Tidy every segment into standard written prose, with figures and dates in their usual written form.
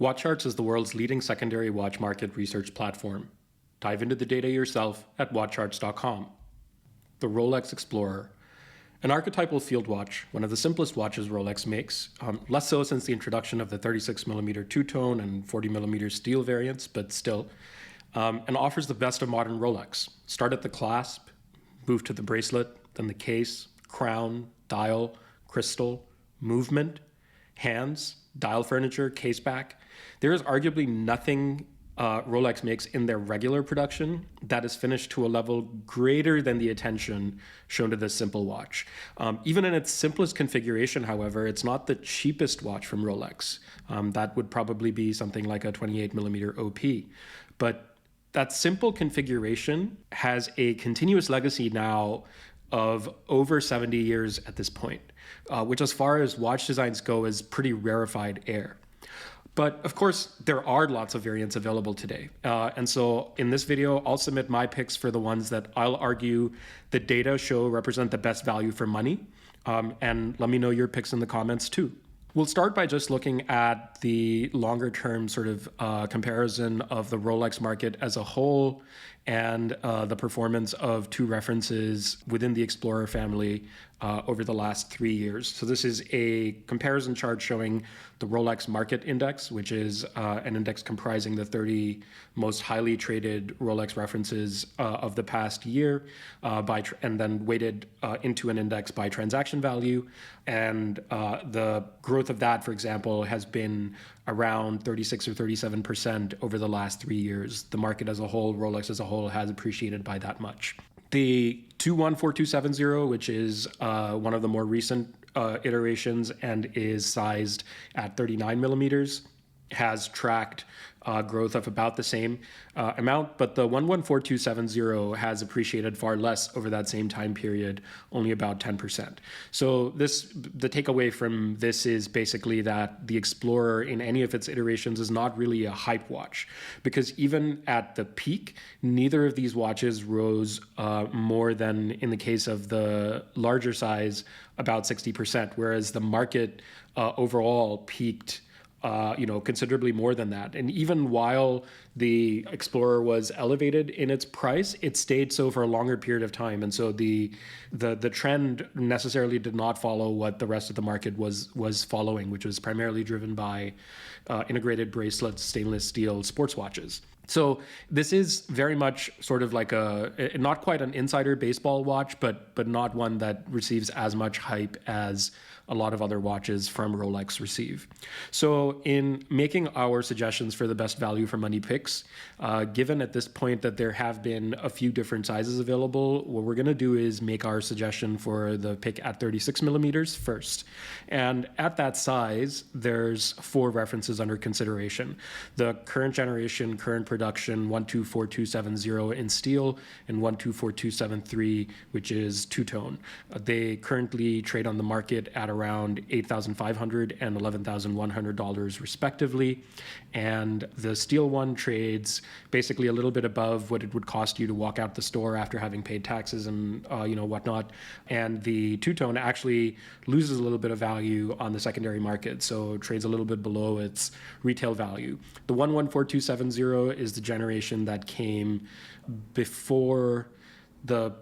WatchCharts is the world's leading secondary watch market research platform. Dive into the data yourself at WatchCharts.com. The Rolex Explorer. An archetypal field watch, one of the simplest watches Rolex makes, less so since the introduction of the 36mm two-tone and 40mm steel variants, but still, and offers the best of modern Rolex. Start at the clasp, move to the bracelet, then the case, crown, dial, crystal, movement, hands, dial furniture, case back. There is arguably nothing Rolex makes in their regular production that is finished to a level greater than the attention shown to this simple watch. Even in its simplest configuration, however, it's not the cheapest watch from Rolex. That would probably be something like a 28mm OP. But that simple configuration has a continuous legacy now of over 70 years at this point, which as far as watch designs go is pretty rarefied air. But of course, there are lots of variants available today. And so in this video, I'll submit my picks for the ones that I'll argue the data show represent the best value for money. And let me know your picks in the comments too. We'll start by just looking at the longer term sort of comparison of the Rolex market as a whole and the performance of two references within the Explorer family over the last 3 years. So this is a comparison chart showing the Rolex Market Index, which is an index comprising the 30 most highly traded Rolex references of the past year, and then weighted into an index by transaction value. And the growth of that, for example, has been around 36 or 37% over the last 3 years. The market as a whole, Rolex as a whole, has appreciated by that much. The 214270, which is one of the more recent iterations and is sized at 39 millimeters, has tracked growth of about the same amount, but the 114270 has appreciated far less over that same time period, only about 10%. So the takeaway from this is basically that the Explorer in any of its iterations is not really a hype watch, because even at the peak, neither of these watches rose more than, in the case of the larger size, about 60%, whereas the market overall peaked considerably more than that. And even while the Explorer was elevated in its price, it stayed so for a longer period of time. And so the trend necessarily did not follow what the rest of the market was following, which was primarily driven by integrated bracelets, stainless steel sports watches. So this is very much sort of like not quite an insider baseball watch, but not one that receives as much hype as a lot of other watches from Rolex receive. So in making our suggestions for the best value for money picks, given at this point that there have been a few different sizes available, what we're going to do is make our suggestion for the pick at 36 millimeters first. And at that size, there's 4 references under consideration. The current generation, current production 124270 in steel and 124273, which is two-tone. They currently trade on the market at around $8,500 and $11,100 respectively. And the steel one trades basically a little bit above what it would cost you to walk out the store after having paid taxes and whatnot. And the two-tone actually loses a little bit of value on the secondary market, so trades a little bit below its retail value. The 114270 is the generation that came before the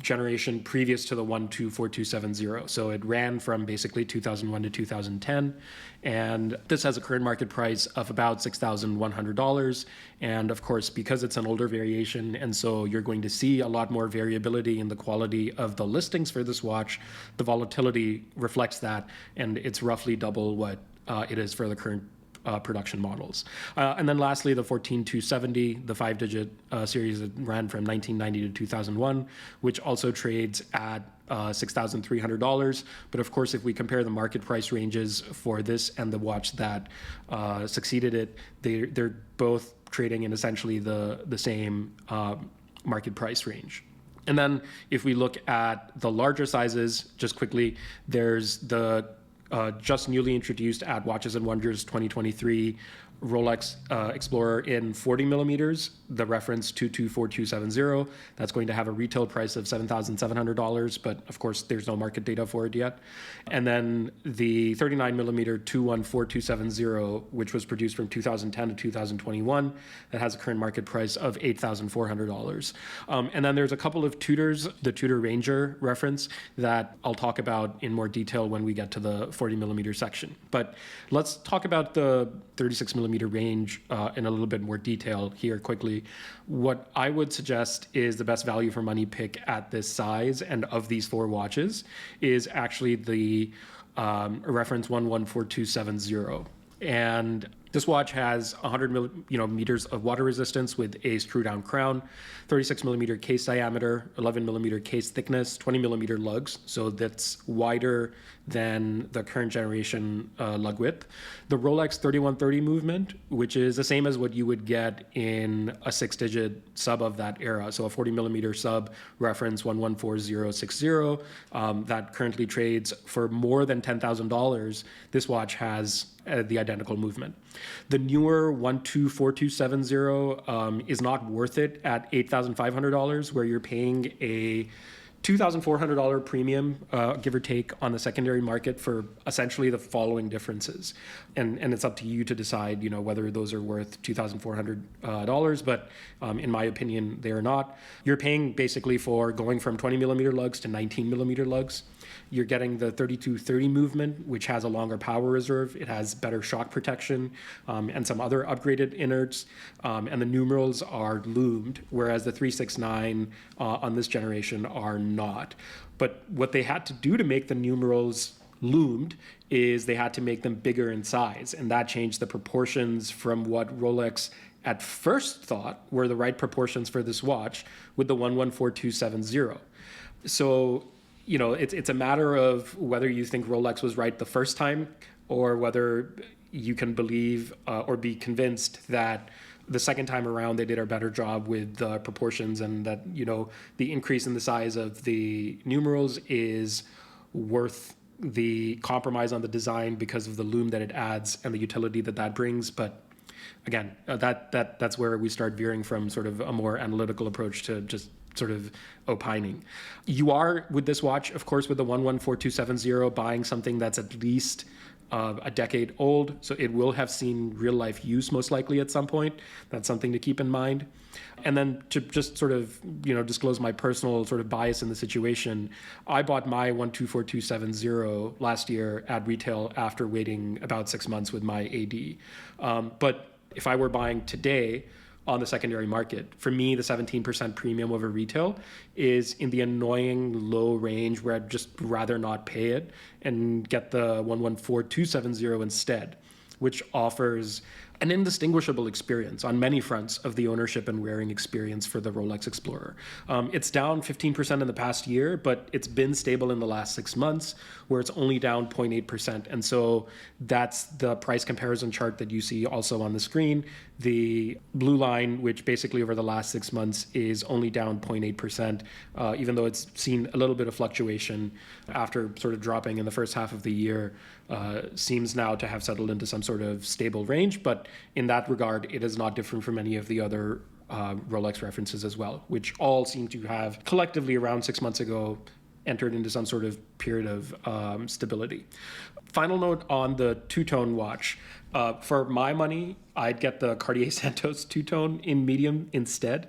generation previous to the 124270. So it ran from basically 2001 to 2010. And this has a current market price of about $6,100. And of course, because it's an older variation, and so you're going to see a lot more variability in the quality of the listings for this watch, the volatility reflects that, and it's roughly double what it is for the current production models. And then lastly, the 14270, the 5-digit series that ran from 1990 to 2001, which also trades at $6,300. But of course, if we compare the market price ranges for this and the watch that succeeded it, they're both trading in essentially the same market price range. And then if we look at the larger sizes, just quickly, there's the just newly introduced at Watches and Wonders 2023 Rolex Explorer in 40 millimeters, the reference 224270. That's going to have a retail price of $7,700, but of course there's no market data for it yet. And then the 39 millimeter 214270, which was produced from 2010 to 2021, that has a current market price of $8,400. And then there's a couple of Tudors, the Tudor Ranger reference that I'll talk about in more detail when we get to the 40 millimeter section. But let's talk about the 36 millimeter range in a little bit more detail here quickly. What I would suggest is the best value for money pick at this size and of these four watches is actually the reference 114270. And this watch has 100 meters of water resistance with a screw-down crown, 36 millimeter case diameter, 11 millimeter case thickness, 20 millimeter lugs, so that's wider than the current generation lug width. The Rolex 3130 movement, which is the same as what you would get in a 6-digit sub of that era, so a 40 millimeter sub reference 114060 that currently trades for more than $10,000. This watch has the identical movement. The newer 124270 is not worth it at $8,500, where you're paying a $2,400 premium, give or take, on the secondary market for essentially the following differences. And it's up to you to decide, whether those are worth $2,400. But in my opinion, they are not. You're paying basically for going from 20 millimeter lugs to 19 millimeter lugs. You're getting the 3230 movement, which has a longer power reserve. It has better shock protection and some other upgraded innards. And the numerals are loomed, whereas the 369 on this generation are not. But what they had to do to make the numerals loomed is they had to make them bigger in size. And that changed the proportions from what Rolex at first thought were the right proportions for this watch with the 114270. So, it's a matter of whether you think Rolex was right the first time or whether you can believe or be convinced that the second time around they did a better job with the proportions, and that, the increase in the size of the numerals is worth the compromise on the design because of the loom that it adds and the utility that brings. But again, that's where we start veering from sort of a more analytical approach to just sort of opining. You are, with this watch, of course, with the 114270, buying something that's at least a decade old, so it will have seen real life use most likely at some point. That's something to keep in mind. And then to just sort of, disclose my personal sort of bias in the situation, I bought my 124270 last year at retail after waiting about 6 months with my AD. But if I were buying today on the secondary market, for me, the 17% premium over retail is in the annoying low range where I'd just rather not pay it and get the 114270 instead, which offers an indistinguishable experience on many fronts of the ownership and wearing experience for the Rolex Explorer. It's down 15% in the past year, but it's been stable in the last 6 months, where it's only down 0.8%. And so that's the price comparison chart that you see also on the screen. The blue line, which basically over the last 6 months is only down 0.8%, even though it's seen a little bit of fluctuation after sort of dropping in the first half of the year, seems now to have settled into some sort of stable range. But in that regard, it is not different from any of the other Rolex references as well, which all seem to have collectively around 6 months ago entered into some sort of period of stability. Final note on the two-tone watch. For my money, I'd get the Cartier Santos two-tone in medium instead.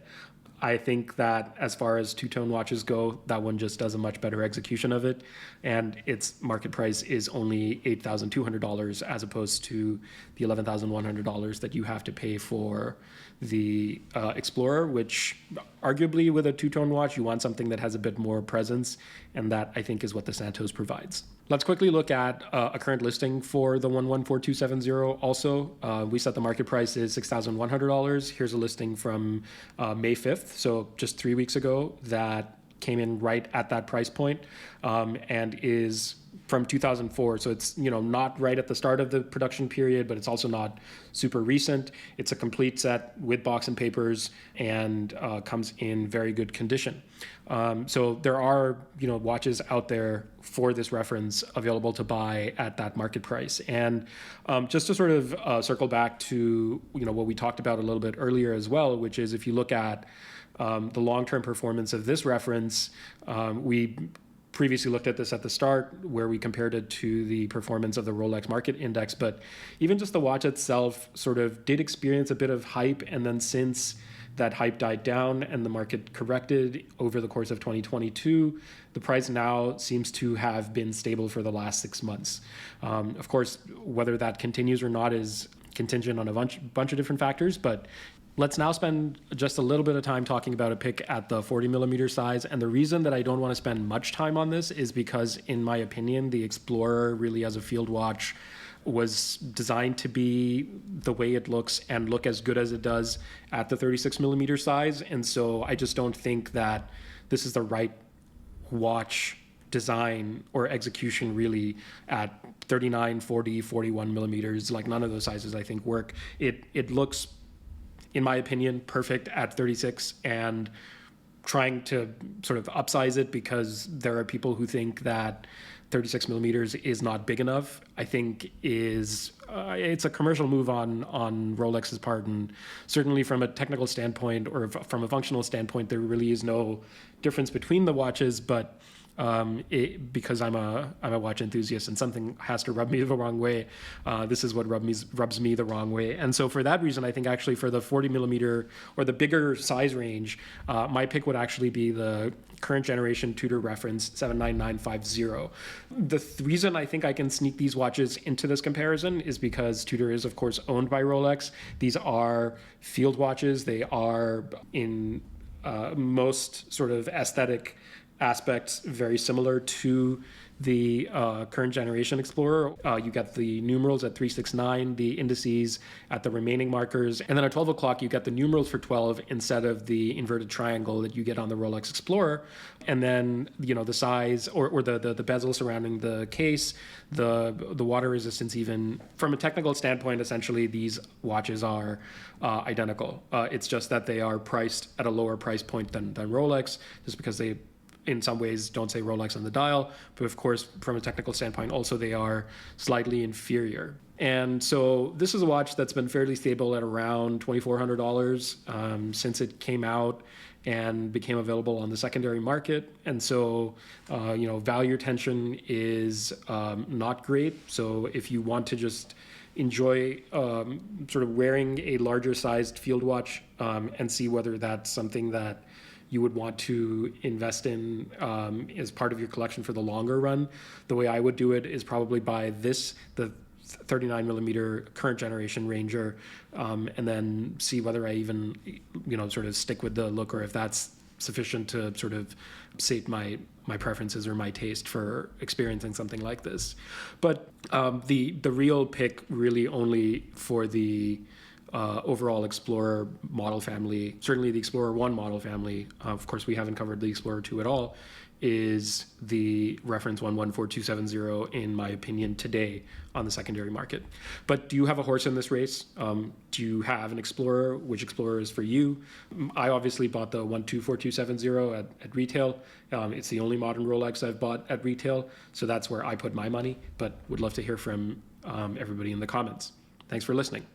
I think that as far as two-tone watches go, that one just does a much better execution of it. And its market price is only $8,200 as opposed to the $11,100 that you have to pay for the Explorer, which arguably with a two-tone watch, you want something that has a bit more presence. And that, I think, is what the Santos provides. Let's quickly look at a current listing for the 114270 also. We set the market price is $6,100. Here's a listing from May 5th, so just 3 weeks ago, that came in right at that price point and is from 2004. So it's, not right at the start of the production period, but it's also not super recent. It's a complete set with box and papers and comes in very good condition. So there are, watches out there for this reference available to buy at that market price. And just to sort of circle back to, what we talked about a little bit earlier as well, which is if you look at the long-term performance of this reference, we previously looked at this at the start where we compared it to the performance of the Rolex Market Index, but even just the watch itself sort of did experience a bit of hype, and then since that hype died down and the market corrected over the course of 2022, the price now seems to have been stable for the last 6 months. Of course, whether that continues or not is contingent on a bunch of different factors, but let's now spend just a little bit of time talking about a pick at the 40 millimeter size. And the reason that I don't want to spend much time on this is because, in my opinion, the Explorer really as a field watch was designed to be the way it looks and look as good as it does at the 36 millimeter size. And so I just don't think that this is the right watch design or execution really at 39, 40, 41 millimeters. Like, none of those sizes I think work. It looks, in my opinion, perfect at 36, and trying to sort of upsize it because there are people who think that 36 millimeters is not big enough, I think is it's a commercial move on Rolex's part. And certainly from a technical standpoint or from a functional standpoint, there really is no difference between the watches, but because I'm a watch enthusiast and something has to rub me the wrong way, this is what rubs me the wrong way. And so for that reason, I think actually for the 40 millimeter or the bigger size range, my pick would actually be the current generation Tudor reference 79950. The reason I think I can sneak these watches into this comparison is because Tudor is, of course, owned by Rolex. These are field watches. They are in most sort of aesthetic aspects very similar to the current generation Explorer. You get the numerals at 369, the indices at the remaining markers, and then at 12 o'clock you get the numerals for 12 instead of the inverted triangle that you get on the Rolex Explorer. And then the size or the bezel surrounding the case, the water resistance, even from a technical standpoint, essentially these watches are identical. It's just that they are priced at a lower price point than Rolex, just because they in some ways don't say Rolex on the dial, but of course from a technical standpoint also they are slightly inferior. And so this is a watch that's been fairly stable at around $2,400 since it came out and became available on the secondary market. And so value retention is not great. So if you want to just enjoy sort of wearing a larger sized field watch and see whether that's something that you would want to invest in as part of your collection for the longer run, the way I would do it is probably buy the 39 millimeter current generation Ranger, and then see whether I even, sort of stick with the look, or if that's sufficient to sort of sate my preferences or my taste for experiencing something like this. But the real pick really only for the overall Explorer model family, certainly the Explorer 1 model family, of course we haven't covered the Explorer 2 at all, is the reference 114270 in my opinion today on the secondary market. But do you have a horse in this race? Do you have an Explorer? Which Explorer is for you? I obviously bought the 124270 at retail. It's the only modern Rolex I've bought at retail, so that's where I put my money, but would love to hear from everybody in the comments. Thanks for listening.